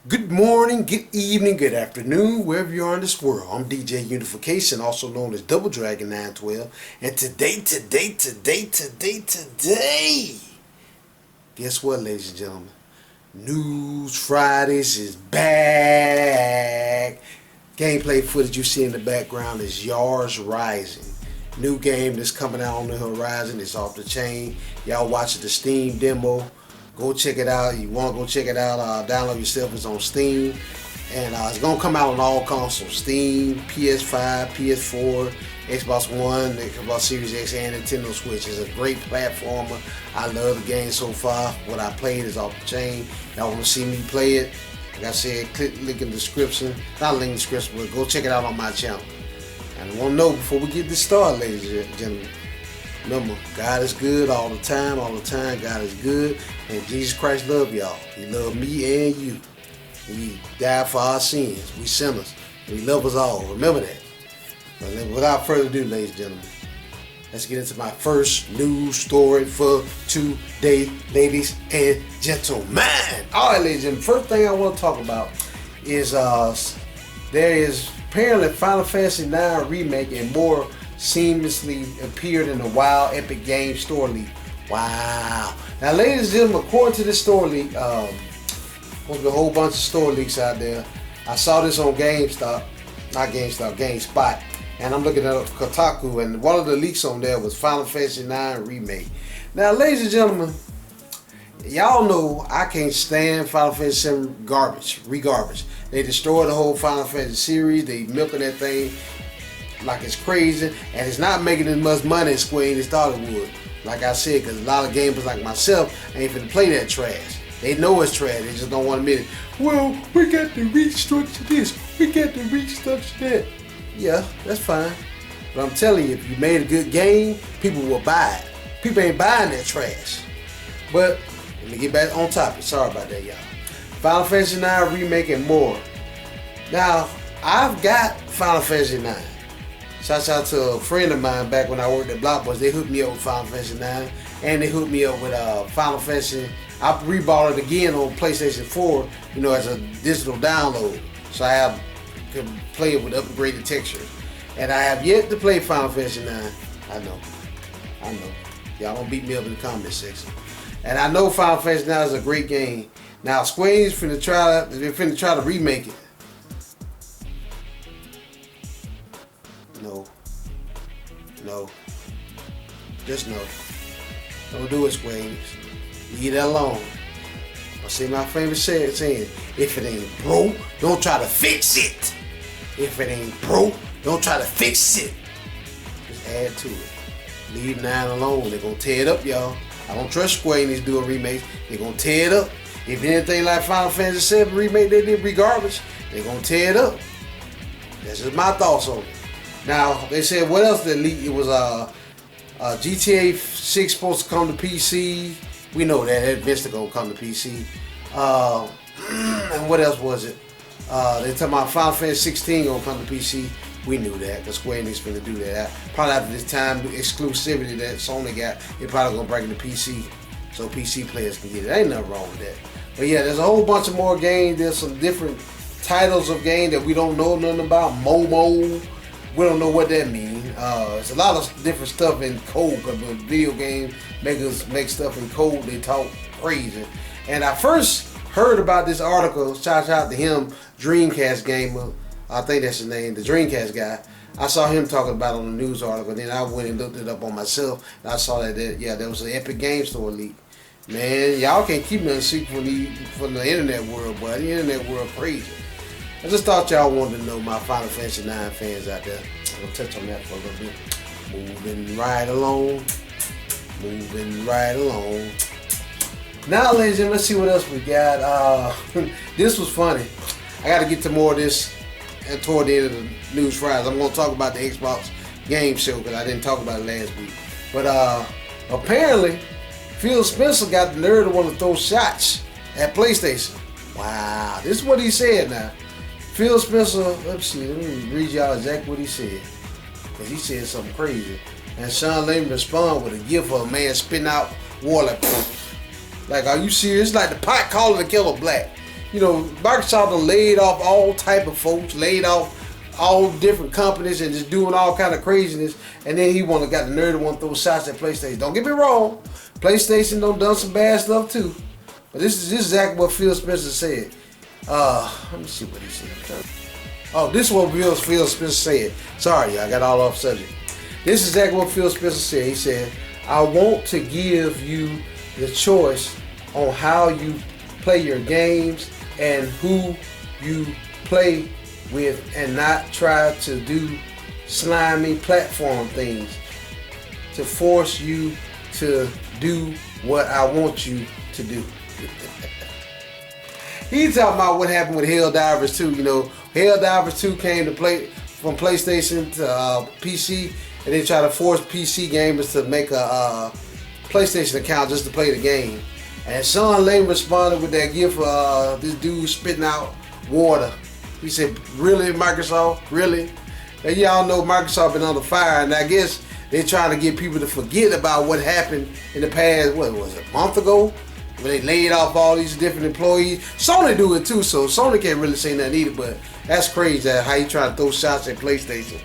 Good morning, good evening, good afternoon, wherever you are in this world. I'm DJ Unification, also known as Double Dragon 912. And today, guess what, ladies and gentlemen? News Fridays is back. Gameplay footage you see in the background is Yars Rising. New game that's coming out on the horizon. It's off the chain. Y'all watching the Steam demo. Go check it out. You want to go check it out, download yourself. It's on Steam. And it's going to come out on all consoles. Steam, PS5, PS4, Xbox One, Xbox Series X, and Nintendo Switch. It's a great platformer. I love the game so far. What I played is off the chain. Y'all want to see me play it? Like I said, click the link in the description. Not link in the description, but go check it out on my channel. And I want to know before we get this started, ladies and gentlemen. Remember, God is good all the time. God is good. And Jesus Christ loved y'all. He loved me and you. He died for our sins. We sinners. He loves us all. Remember that. But without further ado, ladies and gentlemen, let's get into my first news story for today, ladies and gentlemen. Alright, ladies and gentlemen, first thing I want to talk about is there is apparently Final Fantasy IX Remake and more seamlessly appeared in the Wild Epic Games store leak. Wow. Now, ladies and gentlemen, according to this store leak, there's a whole bunch of store leaks out there. I saw this on GameSpot, and I'm looking at Kotaku, and one of the leaks on there was Final Fantasy IX Remake. Now, ladies and gentlemen, y'all know I can't stand Final Fantasy VII garbage. They destroyed the whole Final Fantasy series. They milking that thing like it's crazy, and it's not making as much money as Square Enix thought it would. Like I said, because a lot of gamers like myself ain't finna play that trash. They know it's trash, they just don't want to admit it. Well, we got to restructure this, we got to restructure that. Yeah, that's fine. But I'm telling you, if you made a good game, people will buy it. People ain't buying that trash. But, let me get back on topic. Sorry about that, y'all. Final Fantasy IX Remake and more. Now, I've got Final Fantasy IX. Shouts out to a friend of mine back when I worked at Blockbusters. They hooked me up with Final Fantasy IX, and they hooked me up with Final Fantasy. I rebought it again on PlayStation 4, as a digital download. So I can play it with upgraded textures. And I have yet to play Final Fantasy IX. I know. Y'all don't beat me up in the comment section. And I know Final Fantasy IX is a great game. Now Square Enix finna try to remake it. No. Just no. Don't do it, Square Enix. Leave that alone. I say my favorite saying, if it ain't broke, don't try to fix it. If it ain't broke, don't try to fix it. Just add to it. Leave 9 alone. They're gonna tear it up, y'all. I don't trust Square Enix doing remakes. They're gonna tear it up. If anything like Final Fantasy VII remake they did regardless, they're gonna tear it up. That's just my thoughts on it. Now, they said, what else did leak? It was GTA 6 supposed to come to PC. We know that eventually gonna come to PC. And what else was it? They talking about Final Fantasy 16 gonna come to PC. We knew that, because Square Enix gonna do that. Probably after this time exclusivity that Sony got, they probably gonna bring it to PC, so PC players can get it. Ain't nothing wrong with that. But yeah, there's a whole bunch of more games. There's some different titles of games that we don't know nothing about. Momo. We don't know what that means. It's a lot of different stuff in code, because when video games make stuff in code, they talk crazy. And I first heard about this article, shout out to him, Dreamcast Gamer, I think that's his name, the Dreamcast guy. I saw him talking about it on the news article, then I went and looked it up on myself, and I saw that there was an Epic Games Store leak. Man, y'all can't keep nothing secret from the internet world, boy. The internet world crazy. I just thought y'all wanted to know, my Final Fantasy IX fans out there. I'm going to touch on that for a little bit. Moving right along. Now, ladies and gentlemen, let's see what else we got. This was funny. I got to get to more of this toward the end of the News Fridays. I'm going to talk about the Xbox game show, because I didn't talk about it last week. But apparently, Phil Spencer got the nerve to want to throw shots at PlayStation. Wow, this is what he said now. Phil Spencer, let me read y'all exactly what he said, because he said something crazy. And Sean Layman responded with a gift of a man spitting out water like, are you serious? It's like the pot calling the kettle black. you know, Microsoft done laid off all type of folks, laid off all different companies and just doing all kind of craziness, and then he got the nerve to want to throw shots at PlayStation. Don't get me wrong, PlayStation done some bad stuff too, but this is exactly what Phil Spencer said. Let me see what he said. Oh, this is what Phil Spencer said. Sorry, I got all off subject. This is exactly what Phil Spencer said. He said, "I want to give you the choice on how you play your games and who you play with, and not try to do slimy platform things to force you to do what I want you to do." He's talking about what happened with Helldivers 2. You know, Helldivers 2 came to play from PlayStation to PC, and they try to force PC gamers to make a PlayStation account just to play the game. And Sean Layden responded with that gift of this dude spitting out water. He said, "Really, Microsoft? Really?" And y'all know Microsoft been under fire, and I guess they're trying to get people to forget about what happened in the past, what was it, a month ago? When they laid off all these different employees. Sony do it too, so Sony can't really say nothing either, but that's crazy how you trying to throw shots at PlayStation.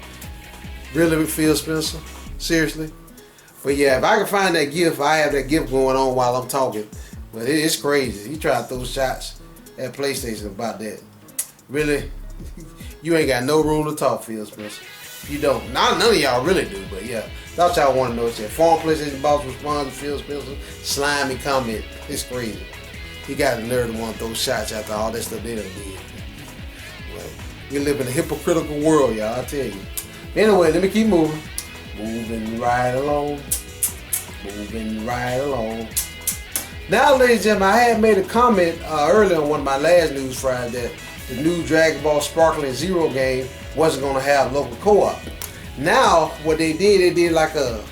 Really, Phil Spencer? Seriously? But yeah, if I can find that gift, I have that gift going on while I'm talking. But it's crazy. He trying to throw shots at PlayStation about that. Really? You ain't got no room to talk, Phil Spencer. You don't. None of y'all really do, but yeah. That's what y'all want to know. It said, former PlayStation boss responds to Phil Spencer slimy comment. It's crazy. He got the nerve to want to throw shots after all that stuff they done did. Well, we live in a hypocritical world, y'all, I tell you. Anyway, let me keep moving. Moving right along. Moving right along. Now, ladies and gentlemen, I had made a comment earlier on one of my last News Fridays that the new Dragonball Sparkling Zero game wasn't going to have local co-op. Now, what they did like a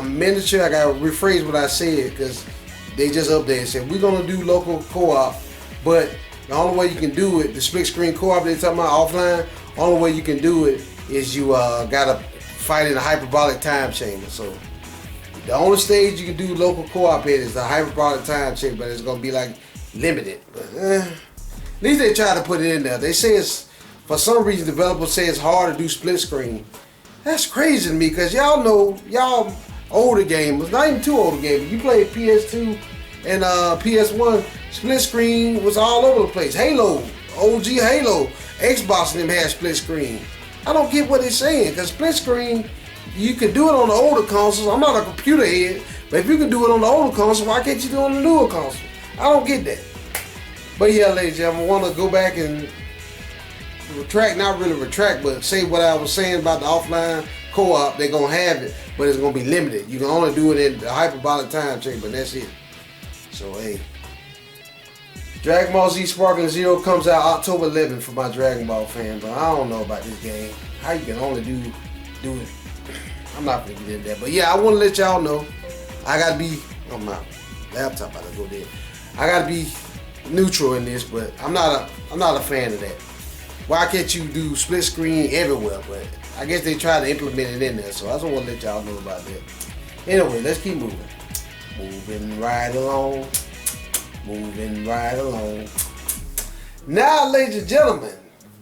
miniature. I got to rephrase what I said because they just updated and said, we're going to do local co-op, but the only way you can do it, the split screen co-op they're talking about offline, only way you can do it is you got to fight in a hyperbolic time chamber. So the only stage you can do local co-op at is the hyperbolic time chamber, but it's going to be like limited. But, at least they try to put it in there. They say it's, for some reason, developers say it's hard to do split screen. That's crazy to me because y'all know, y'all older gamers, not even too older gamers, you played PS2 and PS1, split screen was all over the place. Halo, OG Halo, Xbox and them had split screen. I don't get what they're saying because split screen, you can do it on the older consoles. I'm not a computer head, but if you can do it on the older console, why can't you do it on the newer console? I don't get that. But yeah, ladies and gentlemen, I want to go back and retract, not really retract, but say what I was saying about the offline co-op. They're going to have it, but it's going to be limited. You can only do it in the hyperbolic time chamber, and that's it. So, hey. Dragon Ball Z Sparkling Zero comes out October 11th for my Dragon Ball fan, but I don't know about this game. How you can only do it. I'm not going to get into that. But yeah, I want to let y'all know. I got to be, on my laptop, I got to go there. I got to be neutral in this, but I'm not a fan of that. Why can't you do split screen everywhere? But I guess they try to implement it in there, so I just want to let y'all know about that. Anyway, let's keep moving. Moving right along. Moving right along. Now, ladies and gentlemen,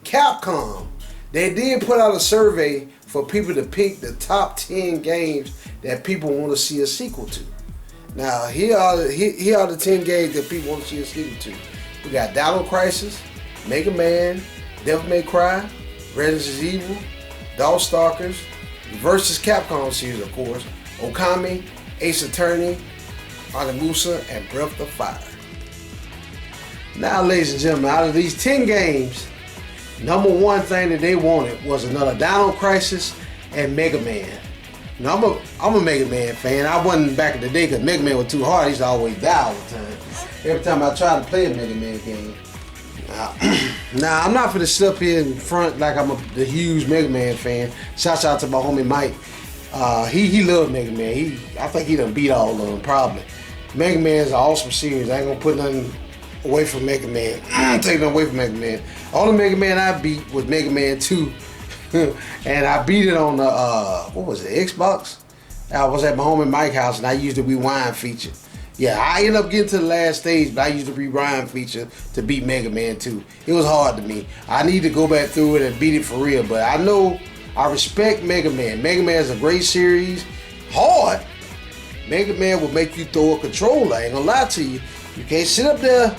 Capcom, they did put out a survey for people to pick the top 10 games that people want to see a sequel to. Now, here are the 10 games that people want to see a sequel to. We got Dino Crisis, Mega Man, Devil May Cry, Resident Evil, Darkstalkers, versus Capcom series, of course, Okami, Ace Attorney, Onimusa, and Breath of Fire. Now, ladies and gentlemen, out of these 10 games, number one thing that they wanted was another Dino Crisis and Mega Man. Now, I'm a Mega Man fan. I wasn't back in the day because Mega Man was too hard. I used to always die all the time. Every time I tried to play a Mega Man game. Now, I'm not finna sit up here in front like I'm the huge Mega Man fan. Shouts out to my homie Mike. He loved Mega Man. I think he done beat all of them, probably. Mega Man is an awesome series. I ain't gonna put nothing away from Mega Man. Take nothing away from Mega Man. All the Mega Man I beat was Mega Man 2. And I beat it on the, what was it, Xbox? I was at my homie Mike's house and I used the rewind feature. Yeah, I ended up getting to the last stage, but I used the rewind feature to beat Mega Man 2. It was hard to me. I need to go back through it and beat it for real, but I know I respect Mega Man. Mega Man is a great series. Hard. Mega Man will make you throw a controller. I ain't gonna lie to you. You can't sit up there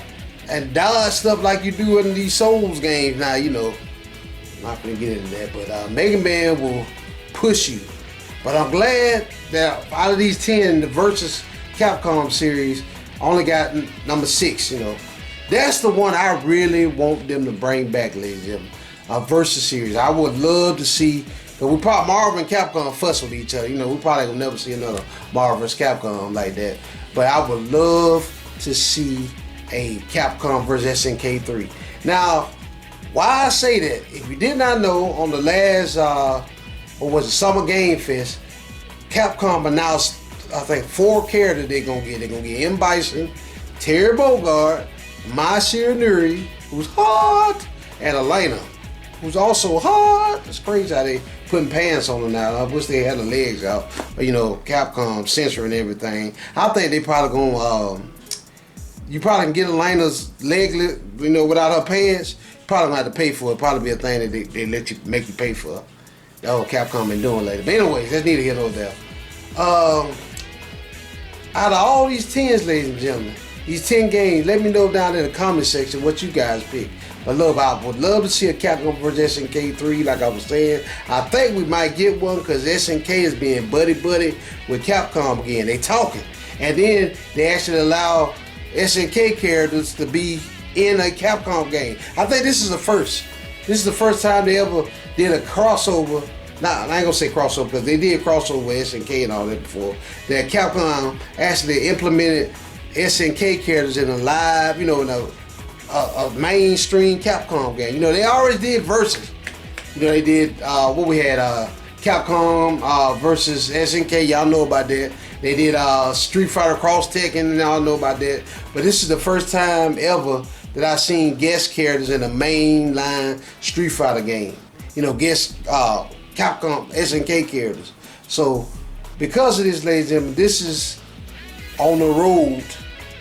and dodge stuff like you do in these Souls games. Now, you know, I'm not gonna get into that, but Mega Man will push you. But I'm glad that out of these 10, the Versus Capcom series only got number 6, you know. That's the one I really want them to bring back, ladies and gentlemen. Versus series. I would love to see, because we probably, Marvel and Capcom fuss with each other. You know, we probably will never see another Marvel vs. Capcom like that. But I would love to see a Capcom vs. SNK 3. Now, why I say that, if you did not know, on the last, what was it, Summer Game Fest, Capcom announced, I think, 4 characters they're going to get. They're going to get M. Bison, Terry Bogard, Mai Shiranui, who's hot, and Elena, who's also hot. It's crazy how they putting pants on them now. I wish they had the legs out. But, you know, Capcom censoring everything. I think they probably going to, you probably can get Elena's leg, you know, without her pants. You probably going to have to pay for it. Probably be a thing that they let you, make you pay for. That's what Capcom been doing lately. But anyways, that's neither here nor there. Out of all these 10s, ladies and gentlemen, these 10 games, let me know down in the comment section what you guys pick. I would love to see a Capcom vs. SNK 3, like I was saying. I think we might get one because SNK is being buddy-buddy with Capcom again. They talking. And then they actually allow SNK characters to be in a Capcom game. I think this is the first. This is the first time they ever did a crossover. Nah, I ain't gonna say crossover because they did crossover with SNK and all that before. That Capcom actually implemented SNK characters in a live, you know, in a mainstream Capcom game. You know, they already did Versus. You know, they did what we had, Capcom versus SNK. Y'all know about that. They did Street Fighter Cross Tekken, and y'all know about that. But this is the first time ever that I've seen guest characters in a mainline Street Fighter game. You know, guest Capcom SNK characters. So because of this, ladies and gentlemen, this is on the road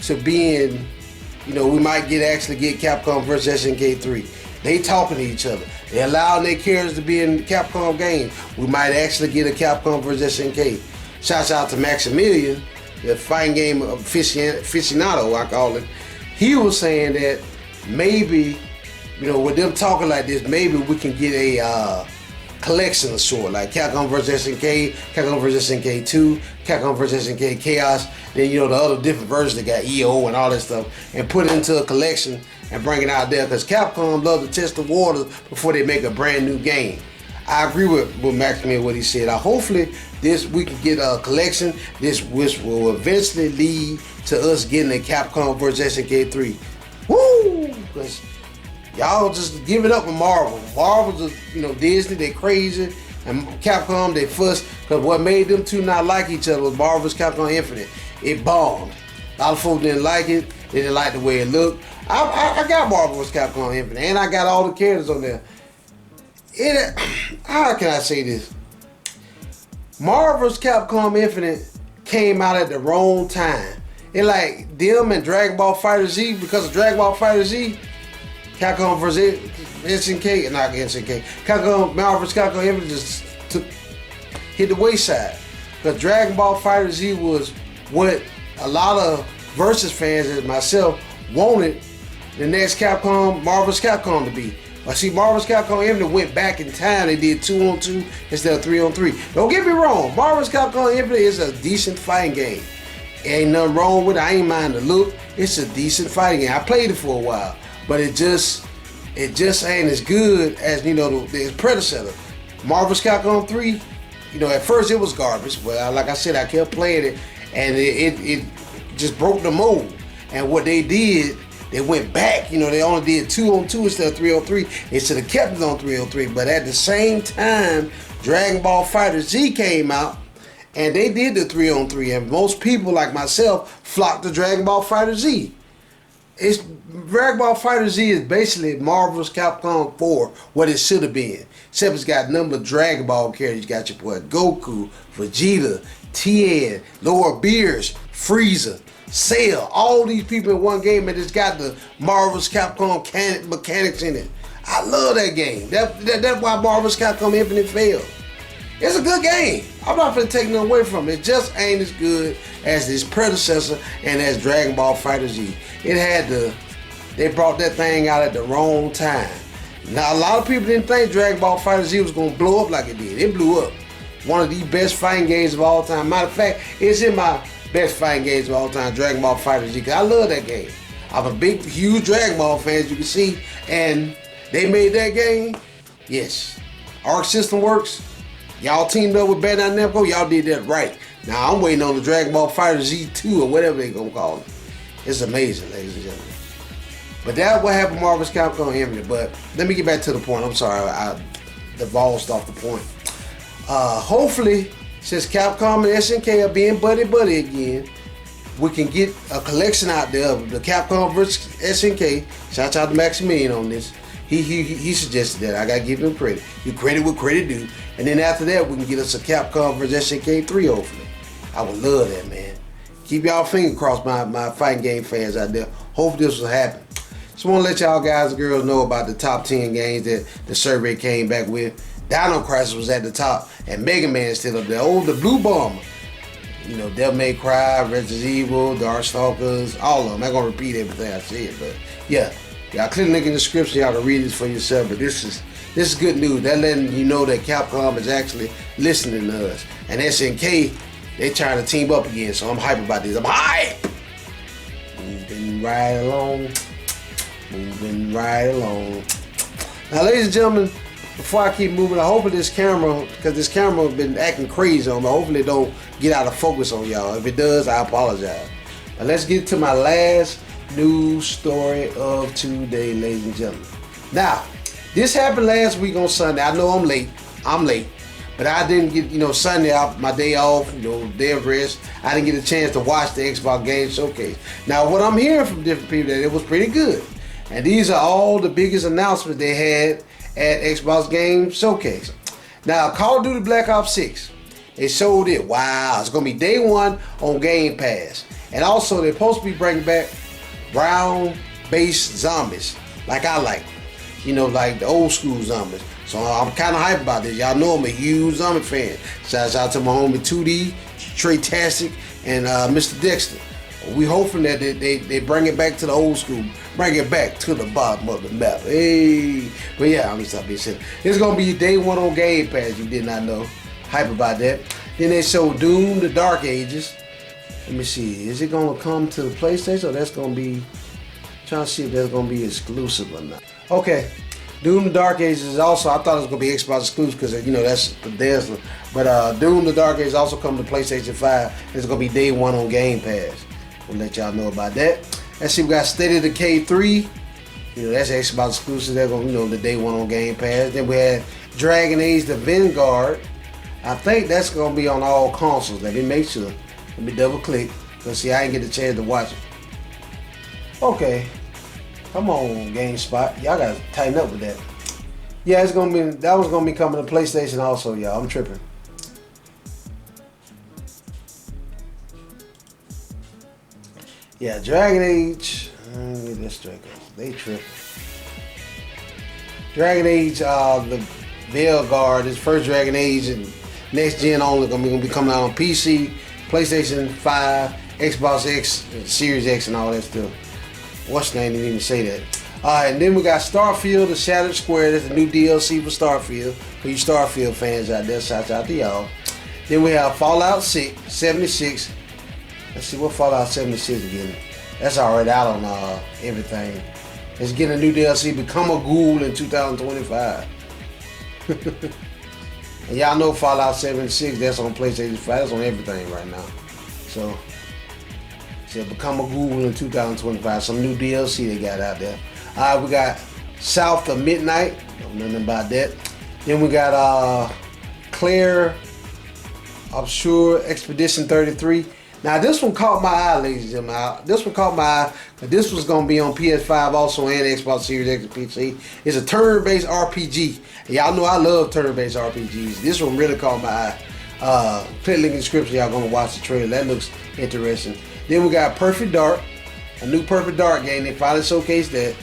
to being, you know, we might actually get Capcom vs. SNK 3. They talking to each other. They allowing their characters to be in Capcom games. We might actually get a Capcom vs. SNK. Shouts out to Maximilian, the fighting game aficionado, I call it. He was saying that maybe, you know, with them talking like this, maybe we can get a collection of sort, like Capcom vs. SNK, Capcom vs. SNK 2, Capcom vs. SNK Chaos, then, you know, the other different versions that got EO and all that stuff, and put it into a collection and bring it out there, because Capcom love to test the waters before they make a brand new game. I agree with Maximilian what he said. Hopefully we can get a collection, which will eventually lead to us getting a Capcom vs. SNK 3. Woo! Because y'all just give it up with Marvel. Marvel's just, you know, Disney, they crazy. And Capcom, they fuss. Because what made them two not like each other was Marvel vs. Capcom Infinite. It bombed. A lot of folks didn't like it. They didn't like the way it looked. I got Marvel vs. Capcom Infinite. And I got all the characters on there. How can I say this? Marvel vs. Capcom Infinite came out at the wrong time. It like them and Dragon Ball FighterZ, because of Dragon Ball FighterZ, Capcom vs. SNK, not SNK, Capcom, Marvel vs. Capcom Infinite just hit the wayside. Because Dragon Ball FighterZ was what a lot of Versus fans and myself wanted the next Capcom, Marvel vs. Capcom to be. I see Marvel vs. Capcom Infinite went back in time. They did 2-on-2 instead of 3-on-3. Don't get me wrong, Marvel vs. Capcom Infinite is a decent fighting game. Ain't nothing wrong with it. I ain't mind the look. It's a decent fighting game. I played it for a while, but it just ain't as good as, you know, the predecessor. Marvel vs. Capcom 3, you know, at first it was garbage, but like I said, I kept playing it, and it just broke the mold. And what they did, they went back, you know, they only did 2-on-2 instead of 3-on-3. They should have kept it on 3-on-3. But at the same time, Dragon Ball FighterZ came out, and they did the 3-on-3. And most people, like myself, flocked to Dragon Ball FighterZ. Dragon Ball FighterZ is basically Marvel vs. Capcom 4, what it should have been. Except it's got a number of Dragon Ball characters. You got your boy Goku, Vegeta, Tien, Lord Beers, Freezer, Cell, all these people in one game, and it's got the Marvel's Capcom mechanics in it. I love that game. That's why Marvel's Capcom Infinite failed. It's a good game. I'm not going to take nothing away from it. It just ain't as good as its predecessor and as Dragon Ball FighterZ. They brought that thing out at the wrong time. Now, a lot of people didn't think Dragon Ball FighterZ was going to blow up like it did. It blew up. One of the best fighting games of all time. Matter of fact, it's in my best fighting games of all time, Dragon Ball FighterZ, because I love that game. I'm a big, huge Dragon Ball fan, as you can see, and they made that game. Yes. Arc System Works. Y'all teamed up with Bandai Namco. Y'all did that right. Now, I'm waiting on the Dragon Ball FighterZ 2 or whatever they're going to call it. It's amazing, ladies and gentlemen. But that's what happened to Marvel's Capcom Infinite. But let me get back to the point. I'm sorry, I divulged off the point. Hopefully, since Capcom and SNK are being buddy-buddy again, we can get a collection out there of the Capcom versus SNK. Shout out to Maximilian on this. He suggested that. I gotta give him credit. You credit what credit due. And then after that, we can get us a Capcom versus SNK 3, hopefully. I would love that, man. Keep y'all fingers crossed, my fighting game fans out there. Hopefully this will happen. Just want to let y'all guys and girls know about the top 10 games that the survey came back with. Dino Crisis was at the top, and Mega Man is still up there. Oh, the Blue Bomber. You know, Devil May Cry, Resident Evil, Darkstalkers, all of them. I'm not going to repeat everything I said, but yeah. Y'all click the link in the description. Y'all can read this for yourself. But this is good news. That letting you know that Capcom is actually listening to us. And SNK, they trying to team up again. So I'm hype about this. I'm hype. Moving right along. Moving right along. Now, ladies and gentlemen, before I keep moving, I hope this camera, because this camera has been acting crazy on me. Hopefully it don't get out of focus on y'all. If it does, I apologize. But let's get to my last news story of today, ladies and gentlemen. Now, this happened last week on Sunday. I know I'm late, but I didn't get, Sunday out, my day off, day of rest. I didn't get a chance to watch the Xbox Game Showcase. Now, what I'm hearing from different people that it was pretty good. And these are all the biggest announcements they had at Xbox Game Showcase. Now, Call of Duty Black Ops 6, they showed it. Wow, it's going to be day one on Game Pass. And also, they're supposed to be bringing back round-based zombies, like I like, like the old school zombies. So I'm kind of hyped about this. Y'all know I'm a huge zombie fan. Shouts out to my homie 2D, Trey-tastic, and Mr. Dexter. We hoping that they bring it back to the old school, bring it back to the bottom of the map. Hey, but yeah, I'm gonna stop being silly. It's gonna be day one on Game Pass. You did not know. Hype about that. Then they showed Doom: The Dark Ages. Let me see. Is it gonna come to the PlayStation, or that's gonna be? Trying to see if that's gonna be exclusive or not. Okay, Doom: The Dark Ages is also. I thought it was gonna be Xbox exclusive because that's Bethesda. But Doom: The Dark Ages also come to PlayStation 5. It's gonna be day one on Game Pass. We'll let y'all know about that. Let's see. We got State of Decay 3. That's Xbox exclusive. They're gonna the day one on Game Pass. Then we had Dragon Age: The Vanguard. I think that's gonna be on all consoles. Let me make sure. Let me double click. Let's see, I didn't get the chance to watch it. Okay. Come on, GameSpot. Y'all gotta tighten up with that. Yeah, that was gonna be coming to PlayStation also, y'all. I'm tripping. Yeah, Dragon Age. Get this straight. They tripping. Dragon Age, the Vanguard, this first Dragon Age and next gen only gonna be coming out on PC, PlayStation 5, Xbox X, Series X, and all that stuff. What's the name? Didn't even say that. And then we got Starfield: The Shattered Square. That's a new DLC for Starfield. For you Starfield fans out there, shout out to y'all. Then we have Fallout 76. Let's see what Fallout 76 again. That's already out on everything. It's getting a new DLC, Become a Ghoul, in 2025. And y'all know Fallout 76, that's on PlayStation 5, that's on everything right now. So, Become a Ghoul in 2025, some new DLC they got out there. We got South of Midnight, don't know nothing about that. Then we got Claire Obscure Expedition 33. Now this one caught my eye, ladies and gentlemen. This one caught my eye, but this was going to be on PS5 also and Xbox Series X and PC. It's a turn-based RPG. And y'all know I love turn-based RPGs. This one really caught my eye. Click link in the description. Y'all gonna watch the trailer. That looks interesting. Then we got Perfect Dark, a new Perfect Dark game. They finally showcased that.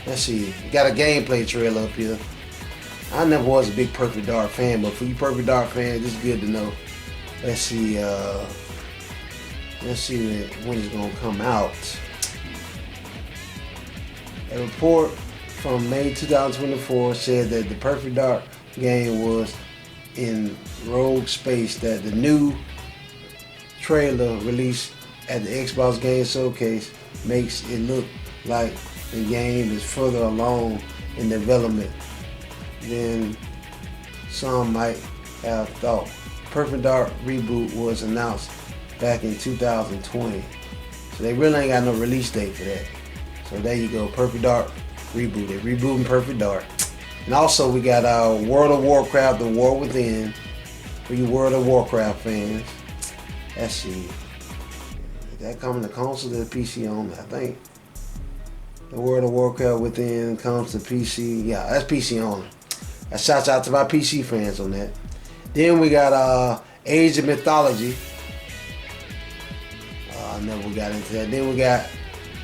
Let's see. We got a gameplay trailer up here. I never was a big Perfect Dark fan, but for you Perfect Dark fans, this is good to know. Let's see. Let's see when it's gonna come out. A report from May 2024 said that the Perfect Dark game was in rogue space. That the new trailer released at the Xbox Game Showcase makes it look like the game is further along in development than some might have thought. Perfect Dark reboot was announced back in 2020, so they really ain't got no release date for that. So there you go, Perfect Dark reboot. They're rebooting Perfect Dark. And also we got our World of Warcraft: The War Within for you World of Warcraft fans. Let's see, is that coming to console or the PC only? I think the World of Warcraft Within comes to PC. Yeah, that's PC only. Shouts out to my PC fans on that. Then we got Age of Mythology. I never got into that. Then we got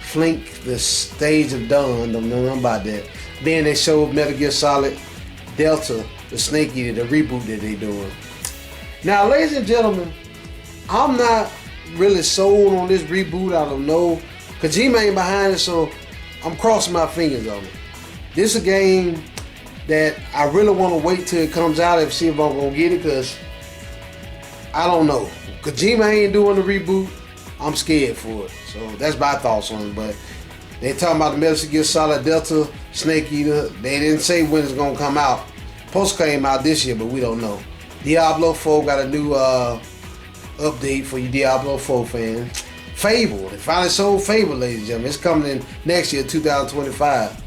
Flink, the Stage of Dawn. Don't know nothing about that. Then they showed Metal Gear Solid Delta, the Snake Eater, the reboot that they doing. Now, ladies and gentlemen, I'm not really sold on this reboot. I don't know. Kojima ain't behind it, so I'm crossing my fingers on it. This is a game that I really want to wait till it comes out and see if I'm going to get it, because I don't know. Kojima ain't doing the reboot. I'm scared for it. So that's my thoughts on it. But they talking about the Metal Gear Solid Delta Snake Eater. They didn't say when it's going to come out. Supposed to came out this year, but we don't know. Diablo 4 got a new update for you Diablo 4 fans. Fable. They finally sold Fable, ladies and gentlemen. It's coming in next year, 2025.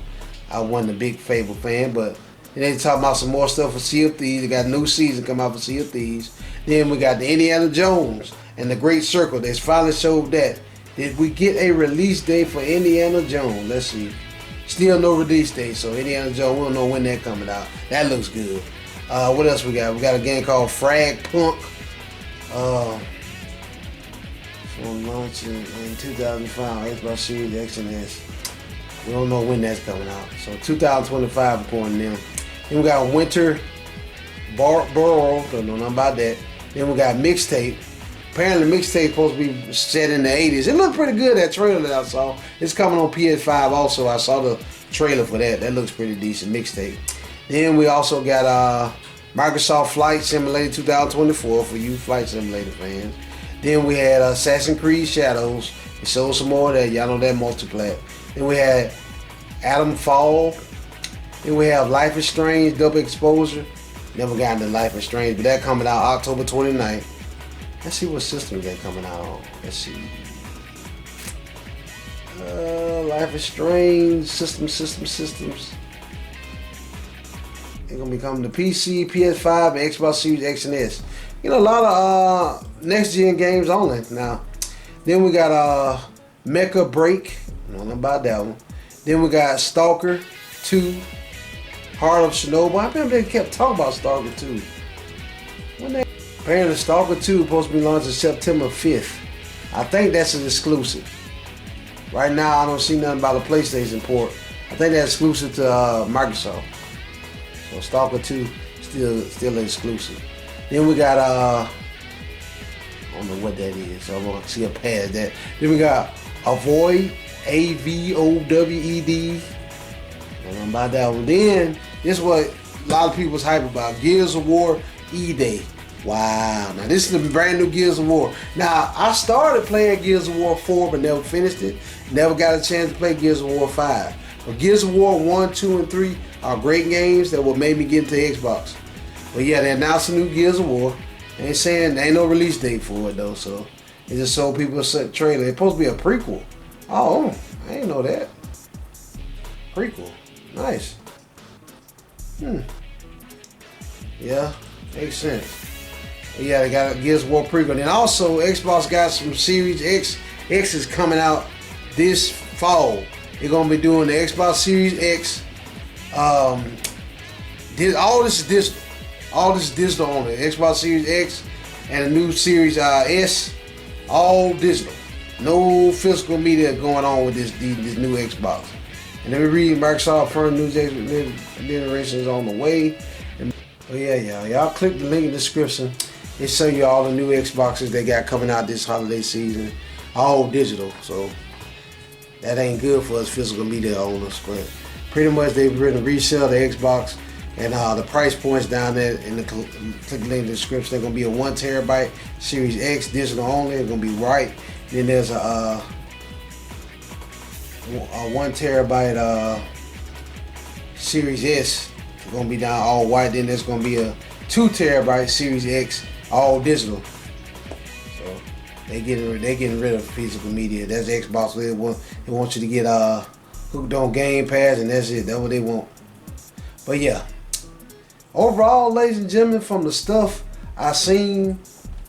I wasn't a big Fable fan, but they talking about some more stuff for Sea of Thieves. They got a new season come out for Sea of Thieves. Then we got the Indiana Jones and the Great Circle. They finally showed that. Did we get a release date for Indiana Jones? Let's see. Still no release date, so Indiana Jones, we don't know when that coming out. That looks good. What else we got? We got a game called Frag Punk. From launch in 2005, Xbox Series X and S. We don't know when that's coming out. So 2025 according to them. Then we got Winter Burrow. Don't know nothing about that. Then we got Mixtape. Apparently Mixtape supposed to be set in the 80s. It looked pretty good, that trailer that I saw. It's coming on PS5 also. I saw the trailer for that. That looks pretty decent, Mixtape. Then we also got Microsoft Flight Simulator 2024 for you Flight Simulator fans. Then we had Assassin's Creed Shadows. We showed some more of that. Y'all know that multiplat. Then we had Adam Fall. Then we have Life is Strange Double Exposure. Never got into Life is Strange, but that coming out October 29th. Let's see what system that coming out on. Let's see. Life is Strange systems. They're gonna be coming to PC, PS5, and Xbox Series X and S. You know, a lot of next gen games only now. Then we got Mecha Break. I don't know about that one. Then we got Stalker 2, Heart of Chernobyl. I remember they kept talking about Stalker 2. Apparently Stalker 2 is supposed to be launched September 5th. I think that's an exclusive. Right now I don't see nothing about a PlayStation port. I think that's exclusive to Microsoft. So Stalker 2 still exclusive. Then we got I don't know what that is, so I'm gonna see a past that. Then we got Avoid, AVOWED. I don't know about that one. Then this is what a lot of people's hype about. Gears of War E-Day. Wow, now this is the brand new Gears of War. Now, I started playing Gears of War 4 but never finished it. Never got a chance to play Gears of War 5. But Gears of War 1, 2, and 3 are great games that will make me get into Xbox. But yeah, they announced a new Gears of War. They ain't saying there ain't no release date for it though, so they just showed people a trailer. It's supposed to be a prequel. Oh, I didn't know that. Prequel. Nice. Yeah, makes sense. Yeah, they got a Gears of War prequel. And also, Xbox got some Series X. X is coming out this fall. They're going to be doing the Xbox Series X. All this is digital. All this is digital on the Xbox Series X and a new Series S, all digital. No physical media going on with this new Xbox. And let me read Microsoft firm news generations on the way. Oh yeah, y'all click the link in the description. It show you all the new Xboxes they got coming out this holiday season, all digital. So that ain't good for us physical media owners, but pretty much they've written resell the Xbox, and the price points down there in the click the link in the description. They're gonna be a 1 terabyte Series X digital only. It's gonna be white. Then there's a 1 terabyte Series S. It's gonna be down all white. Then there's gonna be a 2 terabyte Series X all digital. So they getting rid of physical media. That's Xbox. They want you to get hooked on Game Pass, and that's it. That's what they want. But yeah, overall, ladies and gentlemen, from the stuff I seen,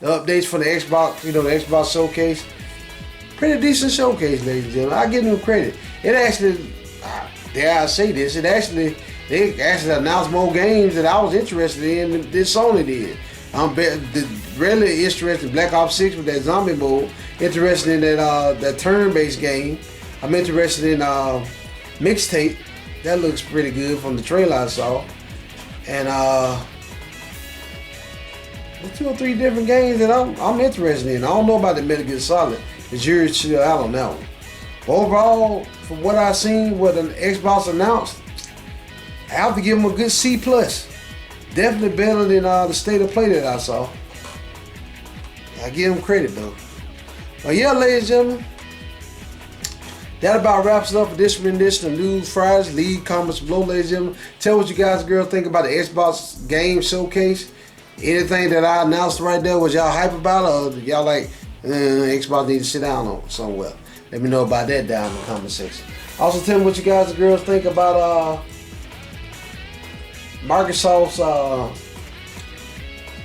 the updates for the Xbox, the Xbox showcase, pretty decent showcase, ladies and gentlemen. I give them credit. It actually, dare I say this, they actually announced more games that I was interested in than Sony did. I'm really interested in Black Ops 6 with that zombie mode. Interested in that turn-based game. I'm interested in Mixtape. That looks pretty good from the trailer I saw. And 2 or 3 different games that I'm interested in. I don't know about the Metal Gear Solid. The jury's still out on that one. But overall, from what I've seen, what the Xbox announced, I have to give them a good C+. Definitely better than the state of play that I saw. I give them credit though. But yeah, ladies and gentlemen, that about wraps it up for this rendition of News Fridays. Leave comments below, ladies and gentlemen. Tell what you guys and girls think about the Xbox game showcase. Anything that I announced right there, was y'all hype about it, or y'all like Xbox need to sit down on somewhere? Let me know about that down in the comment section. Also tell me what you guys and girls think about Microsoft's,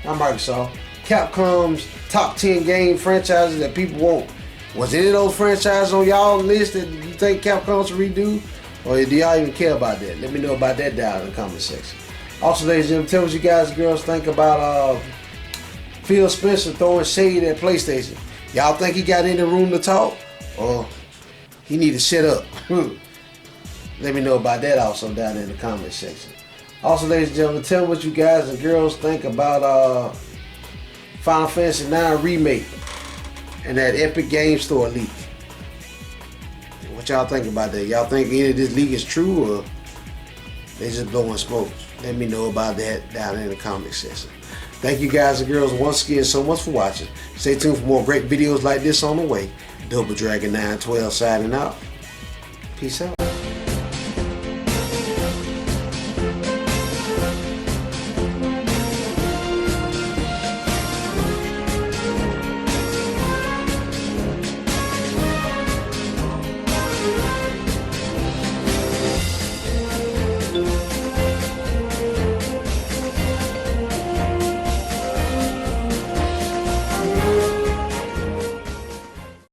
not Microsoft, Capcom's top 10 game franchises that people want. Was any of those franchises on y'all list that you think Capcom should redo? Or do y'all even care about that? Let me know about that down in the comment section. Also, ladies and gentlemen, tell what you guys and girls think about Phil Spencer throwing shade at PlayStation. Y'all think he got any room to talk? Or he need to shut up? Let me know about that also down in the comment section. Also, ladies and gentlemen, tell me what you guys and girls think about Final Fantasy IX Remake and that Epic Game Store leak. What y'all think about that? Y'all think any of this leak is true, or they just blowing smoke? Let me know about that down in the comment section. Thank you guys and girls once again so much for watching. Stay tuned for more great videos like this on the way. Double Dragon 912 signing out. Peace out.